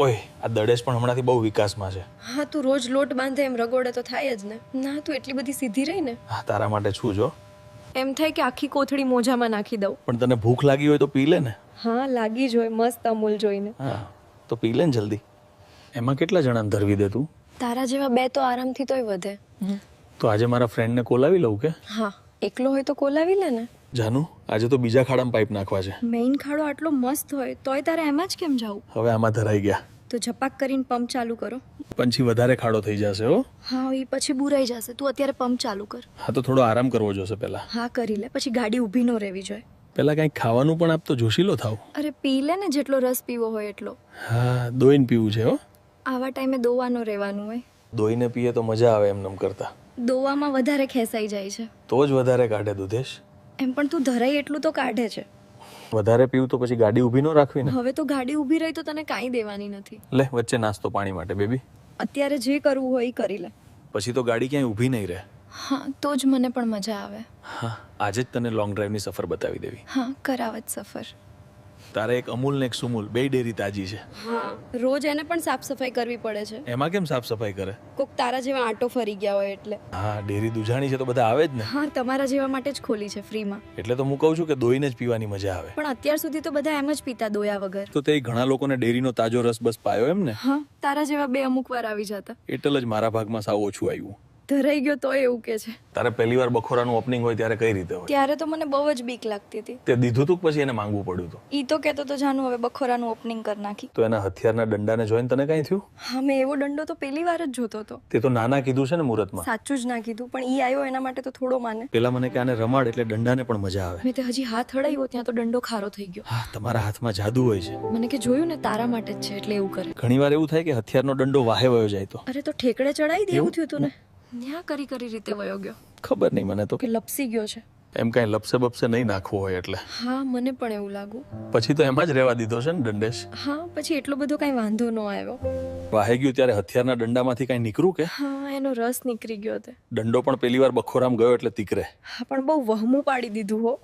ઓય આ દડેશ પણ હમણાંથી બહુ વિકાસમાં છે. હા તું રોજ લોટ બાંધે એમ રગોડે તો થાય જ ને. ના તું એટલી બધી સીધી રહી ને. હા તારા માટે છું જો. એમ થાય કે આખી કોથળી મોજામાં નાખી દઉં. પણ તને ભૂખ લાગી હોય તો પી લે ને. હા લાગી જ હોય મસ્ત અમૂલ જોઈને. હા તો પી લે ને જલ્દી. એમાં કેટલા જણાને ધરવી દે તું? તારા જેવા બે તો આરામથી તોય વધે. તો આજે મારા ફ્રેન્ડને કોલાવી લઉં કે? હા એકલો હોય તો કોલાવી લે ને. જાનુ આજે તો બીજા ખાડામાં પાઇપ નાખવા છે. મેઇન ખાડો આટલો મસ્ત હોય તોય તારે એમ જ કેમ જાવું? હવે આમાં ધરાઈ ગયા તો ઝપાક કરીને પંપ ચાલુ કરો. પછી વધારે ખાડો થઈ જશે હો. હા એ પછી બુરાઈ જશે. તું અત્યારે પંપ ચાલુ કર. હા તો થોડો આરામ કરવો જોશે પહેલા. હા કરી લે પછી ગાડી ઊભી ન રહેવી જોઈએ. પહેલા કંઈક ખાવાનું પણ આપતો જોશીલો થાવ. અરે પી લે ને જેટલો રસ પીવો હોય એટલો. હા દોઈને પીવું છે હો. આવા ટાઈમે દોવાનો રહેવાનું હોય. દોઈને પીએ તો મજા આવે એમ કરતા. દોવામાં વધારે ખેંચાઈ જાય છે. તો જ વધારે કાઢે દુધેશ. એમ પણ તું ધરાઈ એટલું તો કાઢે છે. વધારે પીવું તો પછી ગાડી ઊભી ન રાખવી ને. હવે તો ગાડી ઊભી રહી તો તને કાંઈ દેવાની નથી. લે વચ્ચે નાસ્તો પાણી માટે બેબી. અત્યારે જે કરવું હોય એ કરી લે. પછી તો ગાડી ક્યાંય ઊભી નહીં રહે. હા તો જ મને પણ મજા આવે. હા આજે જ તને લોંગ ડ્રાઈવની સફર બતાવી દેવી. હા કરાવત સફર. તારે એક અમૂલ ને એક સુમૂલ બે ડેરી તાજી છે. રોજ એને પણ સાફ સફાઈ કરવી પડે છે. એમાં કેમ સાફ સફાઈ કરે? કોક તારા જેવા આંટો ફરી ગયા હોય એટલે. હા ડેરી દુજાણી છે તો બધા આવે જ ને. હા તમારા જેવા માટે જ ખોલી છે ફ્રીમાં. એટલે તો હું કહું છું કે દોઈને જ પીવાની મજા આવે. પણ અત્યાર સુધી તો બધા એમ જ પીતા દોયા વગર. તો તે ઘણા લોકોને ડેરીનો તાજો રસ બસ પાયો એમ ને. હા તારા જેવા બે અમુક વાર આવી જતા. એટલે જ મારા ભાગમાં સાવ ઓછું આવ્યું. ધરાઈ ગયો તોય એવું કે છે. તારે પહેલી વાર બખોરાનું ઓપનિંગ હોય ત્યારે કઈ રીતે હોય? ત્યારે તો મને બહુ જ બીક લાગતી હતી. તે દીધું તું પછી એને માંગવું પડ્યું હતું. ઈ તો કહેતો તો જાનું હવે બખોરાનું ઓપનિંગ કરી નાખી. તો એના હથિયારના દંડાને જોઈને તને કઈ થયું? હા મેં એવો દંડો તો પહેલી વાર જ જોતો હતો. તે તો નાના કીધું છે ને મુહૂર્તમાં. સાચું જ ના કીધું પણ ઈ આવ્યો એના માટે તો થોડો માને. પેલા મને કે આને રમાડ એટલે દંડાને પણ મજા આવે. મેં તે હજી હાથ હડાવ્યો ત્યાં તો દંડો ખારો થઈ ગયો. હા તમારા હાથમાં જાદુ હોય છે. મને કે જોયું ને તારા માટે જ છે એટલે એવું કરે. ઘણીવાર એવું થાય કે હથિયારનો દંડો વાહે વયો જાય તો. અરે તો ઠેકડે ચડાવી દે એવું થયું તું ને. ન્યા કરી કરી રીતે વયો ગયો. ખબર નહીં મને તો. કે લપસી ગયો છે. એમ કાંઈ લપસે બપસે નહીં નાખવો હોય એટલે. હા મને પણ એવું લાગુ. પછી તો એમાં જ રહેવા દીધો છે ને દંડેશ. હા પછી એટલો બધો કાંઈ વાંધો ન આવ્યો. વાહે ગયું ત્યારે હથિયારના દંડામાંથી કાંઈ નીકળ્યું કે? હા એનો રસ નીકળી ગયો તે. દંડો પણ પેલી વાર બખોરામ ગયો એટલે તીકરે. હા પણ બહુ વહમું પાડી દીધું હો.